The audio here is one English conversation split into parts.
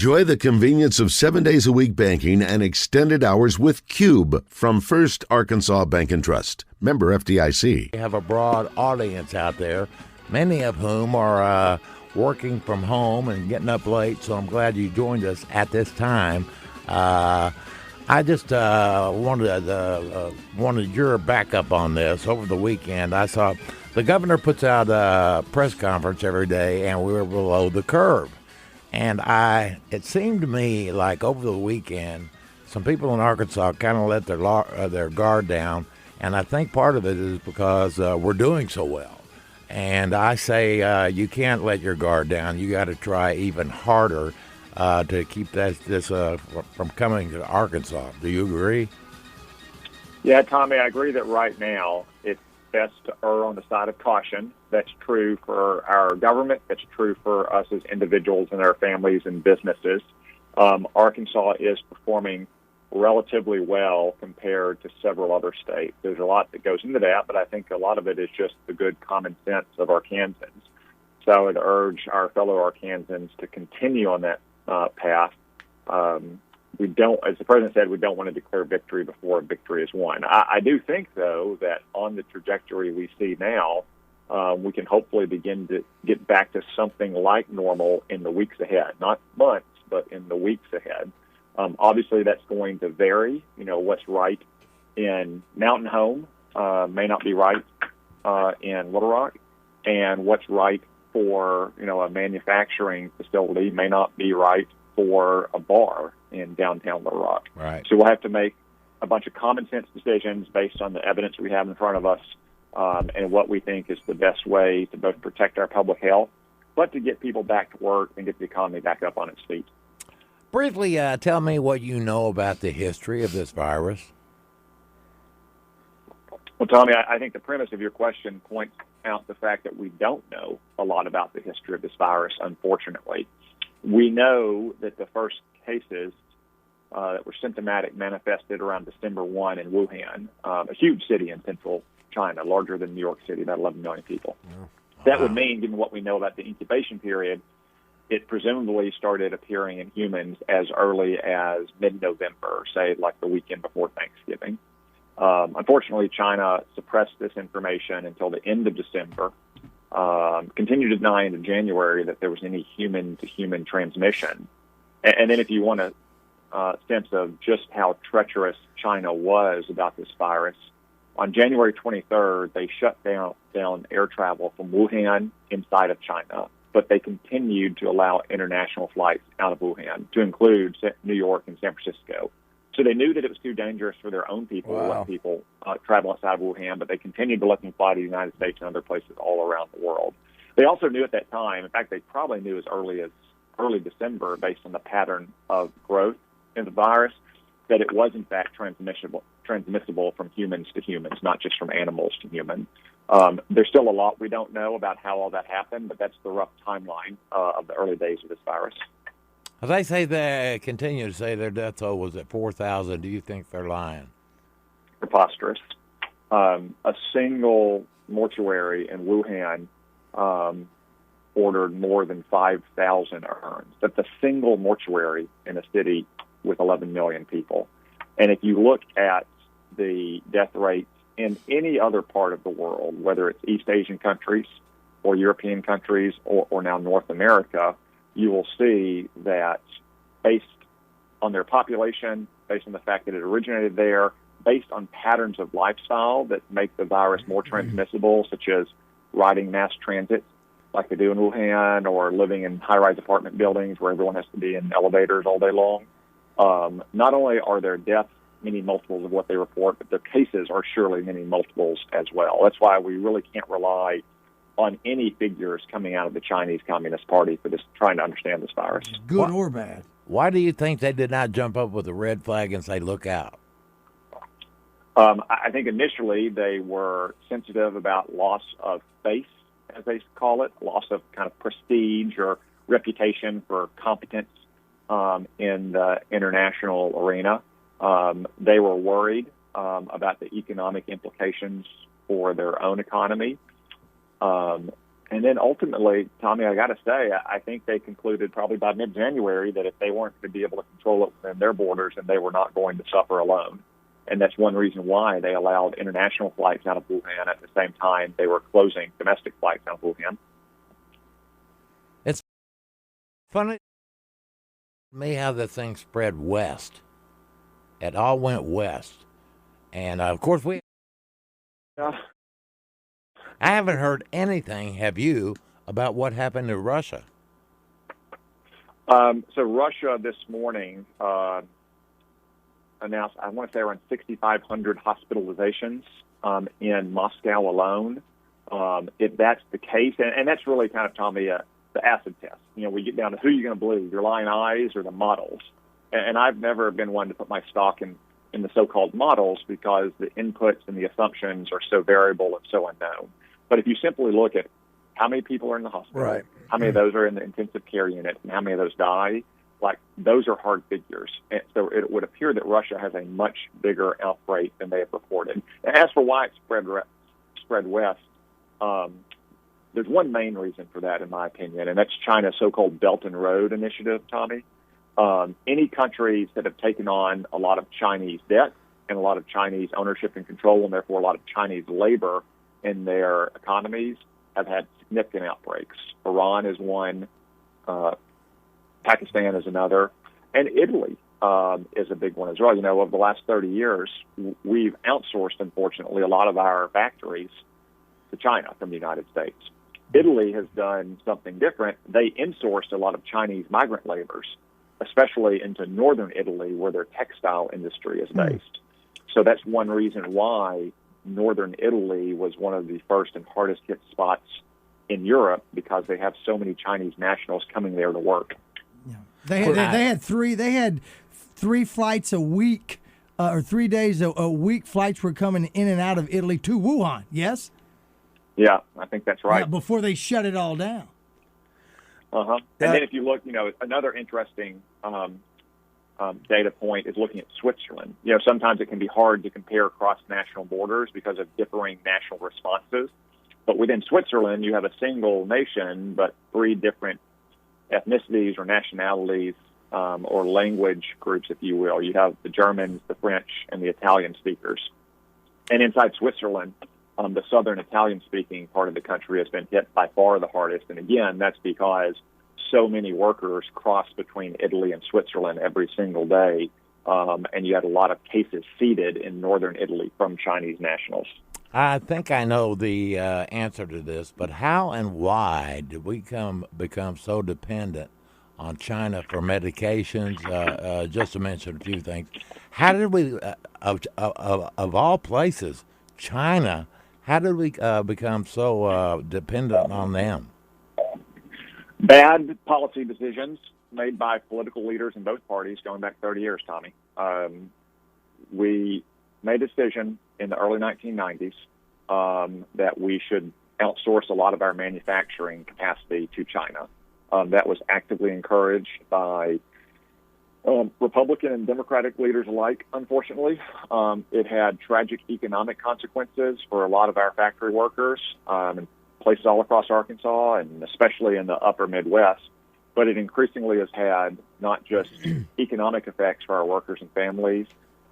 Enjoy the convenience of 7 days a week banking and extended hours with Cube from First Arkansas Bank and Trust. Member FDIC. We have a broad audience out there, many of whom are working from home and getting up late, so I'm glad you joined us at this time. I just wanted your backup on this. Over the weekend, I saw the governor puts out a press conference every day, and we were below the curve. And it seemed to me like over the weekend, some people in Arkansas kind of let their guard down, and I think part of it is because we're doing so well. And I say you can't let your guard down. You got to try even harder to keep this from coming to Arkansas. Do you agree? Yeah, Tommy, I agree that right now it's best to err on the side of caution. That's true for our government. That's true for us as individuals and our families and businesses. Arkansas is performing relatively well compared to several other states. There's a lot that goes into that, but I think a lot of it is just the good common sense of Arkansans. So I would urge our fellow Arkansans to continue on that path. We don't, as the president said, we don't want to declare victory before victory is won. I do think, though, that on the trajectory we see now, we can hopefully begin to get back to something like normal in the weeks ahead, not months, but in the weeks ahead. Obviously, that's going to vary. You know, what's right in Mountain Home may not be right in Little Rock, and what's right for, a manufacturing facility may not be right for a bar in downtown Little Rock. Right. So we'll have to make a bunch of common sense decisions based on the evidence we have in front of us and what we think is the best way to both protect our public health, but to get people back to work and get the economy back up on its feet. Briefly, tell me what you know about the history of this virus. Well, Tommy, I think the premise of your question points out the fact that we don't know a lot about the history of this virus, unfortunately. We know that the first cases that were symptomatic manifested around December 1 in Wuhan, a huge city in central China, larger than New York City, about 11 million people. Oh, that would mean, given what we know about the incubation period, it presumably started appearing in humans as early as mid-November, say like the weekend before Thanksgiving. Unfortunately, China suppressed this information until the end of December, continued to deny into January that there was any human-to-human transmission. And then if you want a sense of just how treacherous China was about this virus, on January 23rd, they shut down air travel from Wuhan inside of China, but they continued to allow international flights out of Wuhan, to include New York and San Francisco. So they knew that it was too dangerous for their own people to let people travel outside of Wuhan, but they continued to let them fly to the United States and other places all around the world. They also knew at that time, in fact, they probably knew as early December, based on the pattern of growth in the virus, that it was in fact transmissible from humans to humans, not just from animals to humans. There's still a lot we don't know about how all that happened, but that's the rough timeline of the early days of this virus. They say they continue to say their death toll was at 4,000. Do you think they're lying? Preposterous. A single mortuary in Wuhan ordered more than 5,000 urns. That's a single mortuary in a city with 11 million people. And if you look at the death rates in any other part of the world, whether it's East Asian countries or European countries or now North America, you will see that based on their population, based on the fact that it originated there, based on patterns of lifestyle that make the virus more transmissible, such as riding mass transit like they do in Wuhan, or living in high-rise apartment buildings where everyone has to be in elevators all day long. Not only are their deaths many multiples of what they report, but their cases are surely many multiples as well. That's why we really can't rely on any figures coming out of the Chinese Communist Party for this, trying to understand this virus. Good or bad. Why do you think they did not jump up with a red flag and say, look out? I think initially they were sensitive about loss of face, as they call it, loss of kind of prestige or reputation for competence in the international arena. They were worried about the economic implications for their own economy. And then ultimately, Tommy, I got to say, I think they concluded probably by mid-January that if they weren't going to be able to control it within their borders, then they were not going to suffer alone. And that's one reason why they allowed international flights out of Wuhan at the same time they were closing domestic flights out of Wuhan. It's funny to me how the thing spread west. It all went west. And, of course, I haven't heard anything, have you, about what happened to Russia? So Russia this morning announced, I want to say around 6,500 hospitalizations in Moscow alone. If that's the case, and that's really kind of, Tommy, the acid test. We get down to who you're going to believe, your lying eyes or the models. And I've never been one to put my stock in the so-called models because the inputs and the assumptions are so variable and so unknown. But if you simply look at how many people are in the hospital, right, how many of those are in the intensive care unit, and how many of those die, like those are hard figures. And so it would appear that Russia has a much bigger outbreak than they have reported. And as for why it spread west, there's one main reason for that, in my opinion, and that's China's so-called Belt and Road Initiative, Tommy. Any countries that have taken on a lot of Chinese debt and a lot of Chinese ownership and control, and therefore a lot of Chinese labor in their economies, have had significant outbreaks. Iran is one, Pakistan is another, and Italy is a big one as well. Over the last 30 years, we've outsourced, unfortunately, a lot of our factories to China from the United States. Italy has done something different. They insourced a lot of Chinese migrant laborers, especially into northern Italy, where their textile industry is based. So that's one reason why northern Italy was one of the first and hardest hit spots in Europe, because they have so many Chinese nationals coming there to work. Yeah. They had three flights a week, or 3 days a week. Flights were coming in and out of Italy to Wuhan. Yes. Yeah, I think that's right. Yeah, before they shut it all down. And then if you look, another interesting data point is looking at Switzerland. Sometimes it can be hard to compare cross-national borders because of differing national responses. But within Switzerland, you have a single nation, but three different ethnicities or nationalities or language groups, if you will. You have the Germans, the French, and the Italian speakers. And inside Switzerland, the southern Italian-speaking part of the country has been hit by far the hardest. And again, that's because so many workers cross between Italy and Switzerland every single day, and you had a lot of cases seeded in northern Italy from Chinese nationals. I think I know the answer to this, but how and why did we become so dependent on China for medications? Just to mention a few things, how did we, of all places, China? How did we become so dependent on them? Bad policy decisions made by political leaders in both parties going back 30 years, Tommy. We made a decision in the early 1990s that we should outsource a lot of our manufacturing capacity to China. That was actively encouraged by Republican and Democratic leaders alike, unfortunately. It had tragic economic consequences for a lot of our factory workers in places all across Arkansas, and especially in the upper Midwest. But it increasingly has had not just economic effects for our workers and families,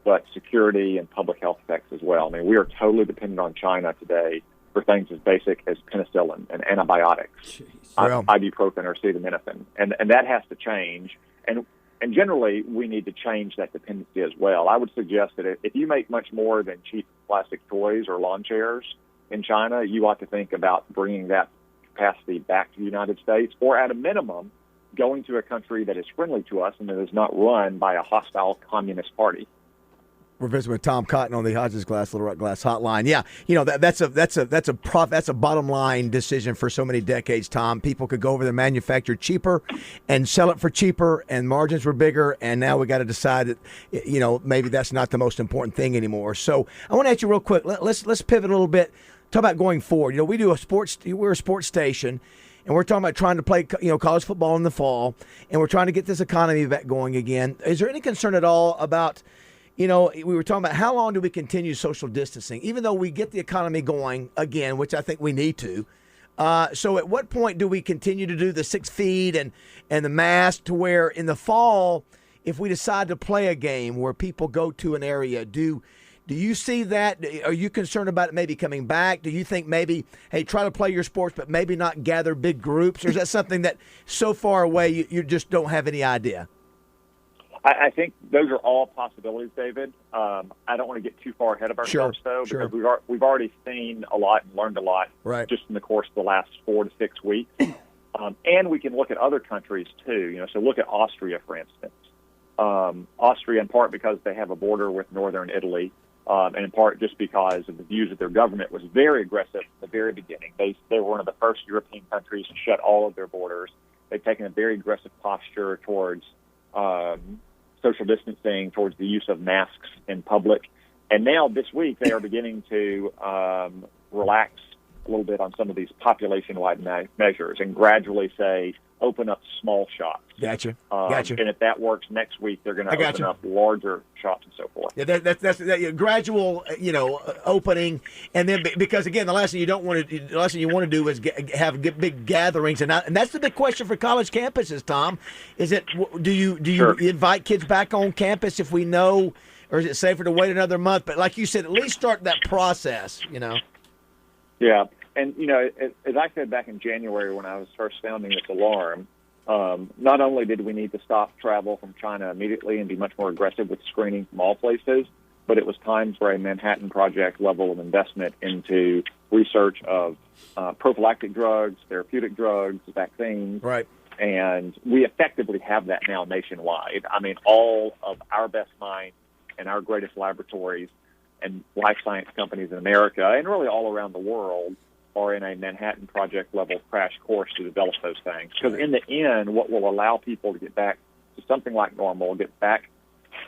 but security and public health effects as well. I mean, we are totally dependent on China today for things as basic as penicillin and antibiotics, ibuprofen or acetaminophen. And that has to change. And generally, we need to change that dependency as well. I would suggest that if you make much more than cheap plastic toys or lawn chairs in China, you ought to think about bringing that capacity back to the United States, or at a minimum, going to a country that is friendly to us and that is not run by a hostile communist party. We're visiting with Tom Cotton on the Hodges Glass Little Rock Glass Hotline. Yeah, that's a bottom line decision for so many decades, Tom. People could go over there, manufacture cheaper, and sell it for cheaper, and margins were bigger. And now we got to decide that maybe that's not the most important thing anymore. So I want to ask you real quick. Let's pivot a little bit. Talk about going forward. We're a sports station. And we're talking about trying to play, college football in the fall, and we're trying to get this economy back going again. Is there any concern at all about, we were talking about how long do we continue social distancing, even though we get the economy going again, which I think we need to. So at what point do we continue to do the 6 feet and the mask to where in the fall, if we decide to play a game where people go to an area, do you see that? Are you concerned about it maybe coming back? Do you think maybe, hey, try to play your sports, but maybe not gather big groups? Or is that something that so far away you just don't have any idea? I think those are all possibilities, David. I don't want to get too far ahead of ourselves, Sure. because we've already seen a lot and learned a lot just in the course of the last 4 to 6 weeks. And we can look at other countries, too. So look at Austria, for instance. Austria, in part because they have a border with northern Italy, and in part just because of the views of their government was very aggressive at the very beginning. They were one of the first European countries to shut all of their borders. They've taken a very aggressive posture towards social distancing, towards the use of masks in public. And now this week they are beginning to relax a little bit on some of these population-wide measures and gradually say, open up small shops. Gotcha. And if that works next week, they're going to open up larger shops and so forth. Yeah, that's gradual, opening, and then because again, the last thing you want to do is have big gatherings, and that's the big question for college campuses. Tom, is it do you invite kids back on campus if we know, or is it safer to wait another month? But like you said, at least start that process. Yeah. And, as I said back in January when I was first sounding this alarm, not only did we need to stop travel from China immediately and be much more aggressive with screening from all places, but it was time for a Manhattan Project level of investment into research of prophylactic drugs, therapeutic drugs, vaccines. Right. And we effectively have that now nationwide. I mean, all of our best minds and our greatest laboratories and life science companies in America and really all around the world are in a Manhattan Project level crash course to develop those things. Because in the end, what will allow people to get back to something like normal, get back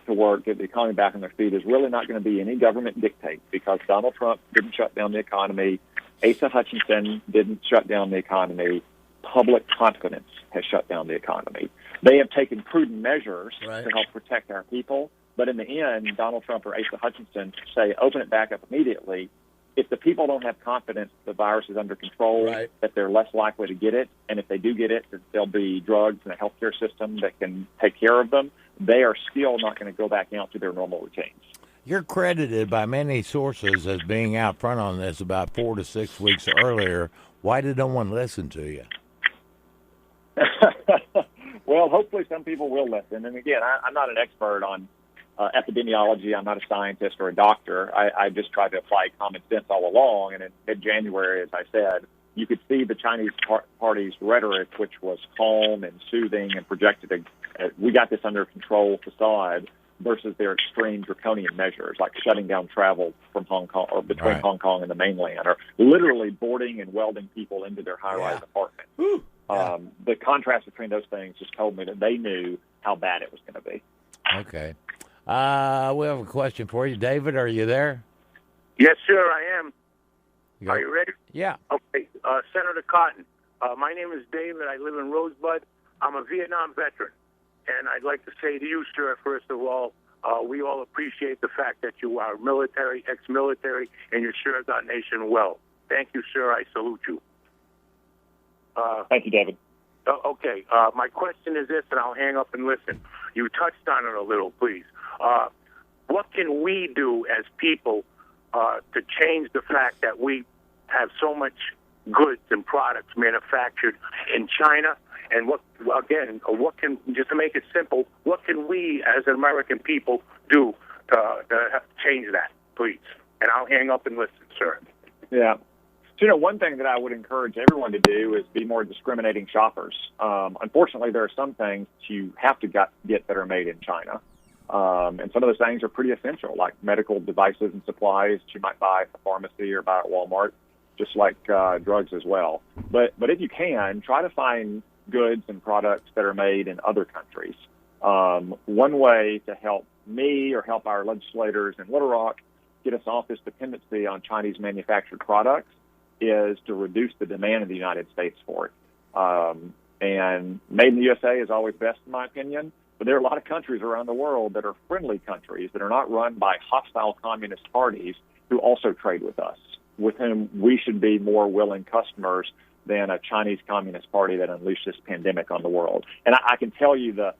to work, get the economy back on their feet is really not going to be any government dictate, because Donald Trump didn't shut down the economy. Asa Hutchinson didn't shut down the economy. Public confidence has shut down the economy. They have taken prudent measures to help protect our people. But in the end, Donald Trump or Asa Hutchinson say, open it back up immediately. If the people don't have confidence the virus is under control, that they're less likely to get it, and if they do get it, that there'll be drugs and a healthcare system that can take care of them, they are still not going to go back out to their normal routines. You're credited by many sources as being out front on this about 4 to 6 weeks earlier. Why did no one listen to you? Well, hopefully some people will listen. And again, I'm not an expert on epidemiology. I'm not a scientist or a doctor. I just tried to apply common sense all along. And in mid-January, as I said, you could see the Chinese Party's rhetoric, which was calm and soothing and projected we got this under control facade, versus their extreme draconian measures, like shutting down travel from Hong Kong or between Hong Kong and the mainland, or literally boarding and welding people into their high-rise apartments. The contrast between those things just told me that they knew how bad it was going to be. Okay. We have a question for you. David, are you there? Yes, sir, I am. Are you ready? Yeah. Okay. Senator Cotton, my name is David. I live in Rosebud. I'm a Vietnam veteran. And I'd like to say to you, sir, first of all, we all appreciate the fact that you are military, ex-military, and you served our nation well. Thank you, sir. I salute you. Thank you, David. Okay. My question is this, and I'll hang up and listen. You touched on it a little, please. What can we do as people to change the fact that we have so much goods and products manufactured in China? And what can, just to make it simple, what can we as American people do to change that, please? And I'll hang up and listen, sir. Yeah. So, one thing that I would encourage everyone to do is be more discriminating shoppers. Unfortunately, there are some things you have to get that are made in China. And some of those things are pretty essential, like medical devices and supplies that you might buy at the pharmacy or buy at Walmart, just like drugs as well. But if you can, try to find goods and products that are made in other countries. One way to help me or help our legislators in Little Rock get us off this dependency on Chinese manufactured products is to reduce the demand in the United States for it. And made in the USA is always best, in my opinion, but there are a lot of countries around the world that are friendly countries that are not run by hostile communist parties who also trade with us, with whom we should be more willing customers than a Chinese Communist Party that unleashed this pandemic on the world. And I can tell you the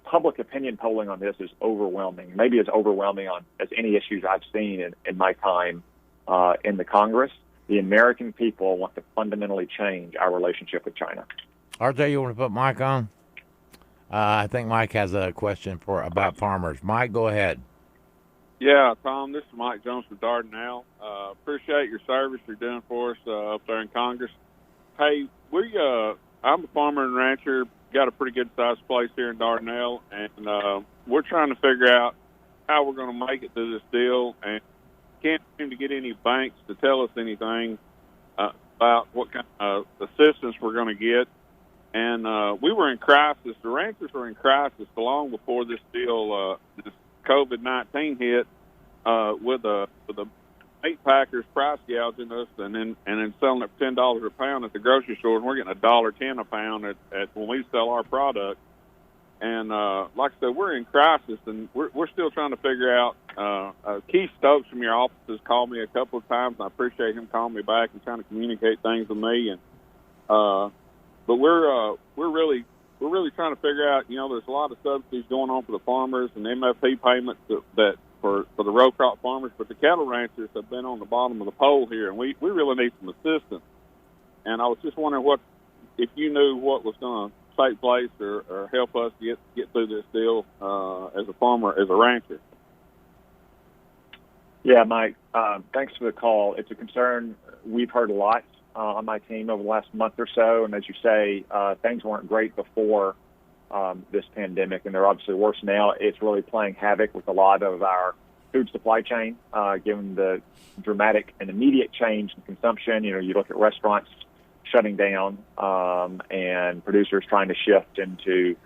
public opinion polling on this is overwhelming, maybe as overwhelming as any issues I've seen in my time in the Congress. The American people want to fundamentally change our relationship with China. RJ, you want to put Mike on? I think Mike has a question about farmers. Mike, go ahead. Yeah, Tom, this is Mike Jones from Dardanelle. Appreciate your service you're doing for us up there in Congress. Hey, I'm a farmer and rancher, got a pretty good-sized place here in Dardanelle, and we're trying to figure out how we're going to make it through this deal, and can't seem to get any banks to tell us anything about what kind of assistance we're going to get. And we were in crisis. The ranchers were in crisis long before this deal, this COVID-19 hit, with the meat packers price gouging us and then selling it for $10 a pound at the grocery store, and we're getting $1.10 a pound at when we sell our product. And like I said, we're in crisis, and we're still trying to figure out. Keith Stokes from your office has called me a couple of times, and I appreciate him calling me back and trying to communicate things with me. And but we're really trying to figure out. There's a lot of subsidies going on for the farmers and MFP payments that for the row crop farmers, but the cattle ranchers have been on the bottom of the pole here, and we really need some assistance. And I was just wondering if you knew what was going to take place or help us get through this deal as a farmer, as a rancher. Yeah, Mike, thanks for the call. It's a concern we've heard a lot on my team over the last month or so. And as you say, things weren't great before this pandemic, and they're obviously worse now. It's really playing havoc with a lot of our food supply chain, given the dramatic and immediate change in consumption. You look at restaurants shutting down and producers trying to shift into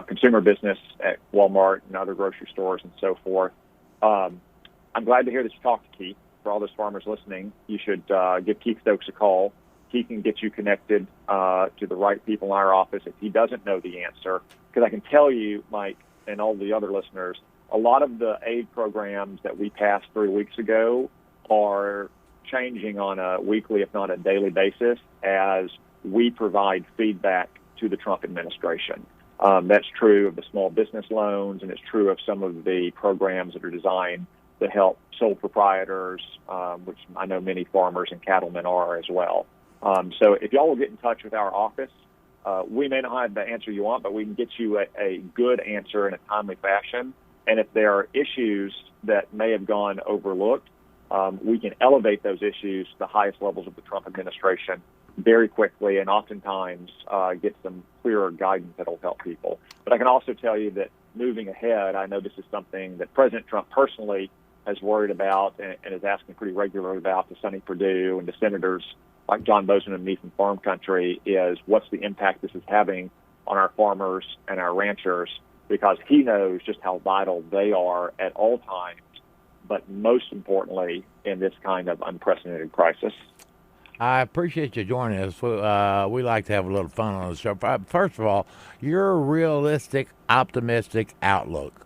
consumer business at Walmart and other grocery stores and so forth. I'm glad to hear that you talked to Keith. For all those farmers listening, you should give Keith Stokes a call. He can get you connected to the right people in our office if he doesn't know the answer. Because I can tell you, Mike, and all the other listeners, a lot of the aid programs that we passed 3 weeks ago are changing on a weekly, if not a daily basis, as we provide feedback to the Trump administration. That's true of the small business loans, and it's true of some of the programs that are designed to help sole proprietors, which I know many farmers and cattlemen are as well. So if y'all will get in touch with our office, we may not have the answer you want, but we can get you a good answer in a timely fashion. And if there are issues that may have gone overlooked, we can elevate those issues to the highest levels of the Trump administration very quickly, and oftentimes get some clearer guidance that will help people. But I can also tell you that moving ahead, I know this is something that President Trump personally has worried about and is asking pretty regularly about to Sonny Perdue and to senators like John Bozeman and me from Farm Country, is what's the impact this is having on our farmers and our ranchers, because he knows just how vital they are at all times, but most importantly in this kind of unprecedented crisis. I appreciate you joining us. We like to have a little fun on the show. First of all, your realistic, optimistic outlook.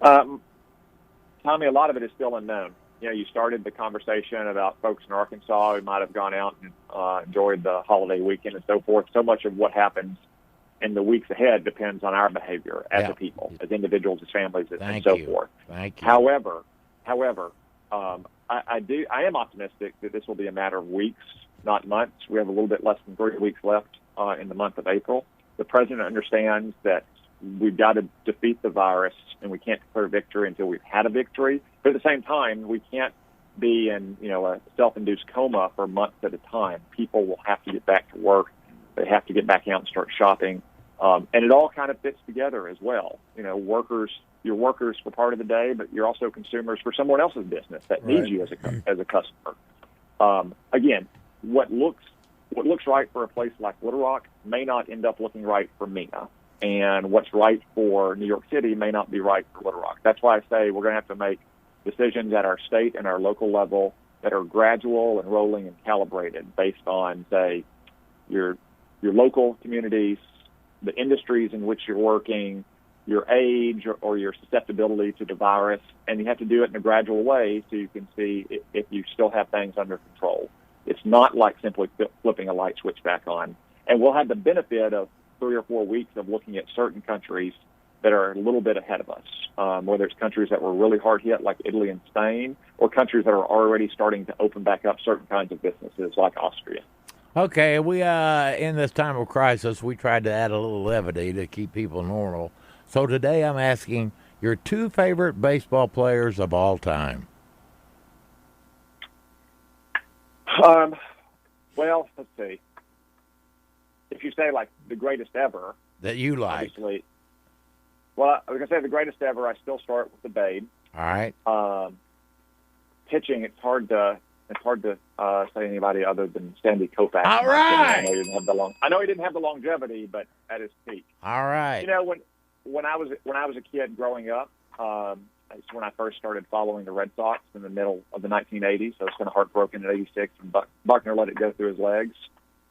Tommy, a lot of it is still unknown. You started the conversation about folks in Arkansas who might have gone out and enjoyed the holiday weekend and so forth. So much of what happens in the weeks ahead depends on our behavior as a people, as individuals, as families, and so forth. Thank you. However, I am optimistic that this will be a matter of weeks, not months. We have a little bit less than 3 weeks left in the month of April. The president understands that we've got to defeat the virus, and we can't declare victory until we've had a victory. But at the same time, we can't be in a self-induced coma for months at a time. People will have to get back to work. They have to get back out and start shopping. And it all kind of fits together as well. You're workers for part of the day, but you're also consumers for someone else's business that needs you as a customer. Again, what looks right for a place like Little Rock may not end up looking right for Mena, and what's right for New York City may not be right for Little Rock. That's why I say we're going to have to make decisions at our state and our local level that are gradual and rolling and calibrated based on, say, your local communities, the industries in which you're working, your age or your susceptibility to the virus, and you have to do it in a gradual way so you can see if you still have things under control. It's not like simply flipping a light switch back on. And we'll have the benefit of 3 or 4 weeks of looking at certain countries that are a little bit ahead of us, whether it's countries that were really hard hit like Italy and Spain, or countries that are already starting to open back up certain kinds of businesses like Austria. Okay, we in this time of crisis, we tried to add a little levity to keep people normal. So today I'm asking your 2 favorite baseball players of all time. Well, let's see. If you say like the greatest ever, That you like. obviously. Well, I was gonna say the greatest ever. I still start with the Babe. All right. Pitching, it's hard to say anybody other than Sandy Koufax. All right. I know he didn't have the longevity, but at his peak. All right. You know, when I was a kid growing up, that's when I first started following the Red Sox in the middle of the 1980s. I was kind of heartbroken in '86 when Buckner let it go through his legs.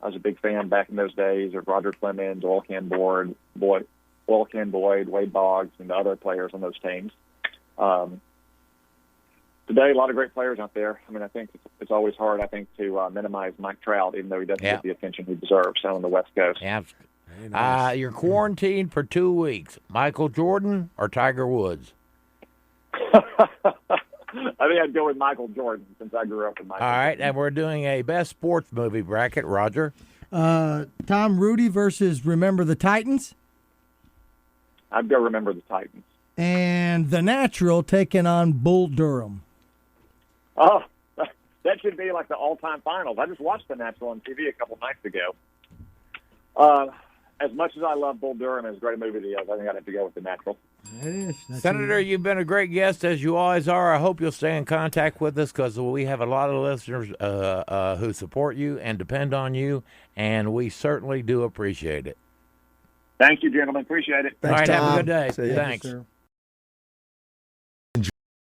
I was a big fan back in those days of Roger Clemens, Oil Can Boyd, Wade Boggs, and the other players on those teams. Today, a lot of great players out there. I mean, I think it's always hard, to minimize Mike Trout, even though he doesn't get the attention he deserves down on the West Coast. Yeah. You're quarantined for 2 weeks. Michael Jordan or Tiger Woods? I think I'd go with Michael Jordan since I grew up with Michael. All right, Jordan. and we're doing a best sports movie bracket. Roger? Tom Rudy versus Remember the Titans. I'd go Remember the Titans. And The Natural taking on Bull Durham. Oh, that should be like the all-time finals. I just watched The Natural on TV a couple nights ago. As much as I love Bull Durham, as great a movie it is, I think I'd have to go with The Natural. It is. Senator, you've been a great guest, as you always are. I hope you'll stay in contact with us because we have a lot of listeners who support you and depend on you, and we certainly do appreciate it. Thank you, gentlemen. Appreciate it. Thanks, All right, have Tom. a good day. See ya. Thanks. Yes, sir.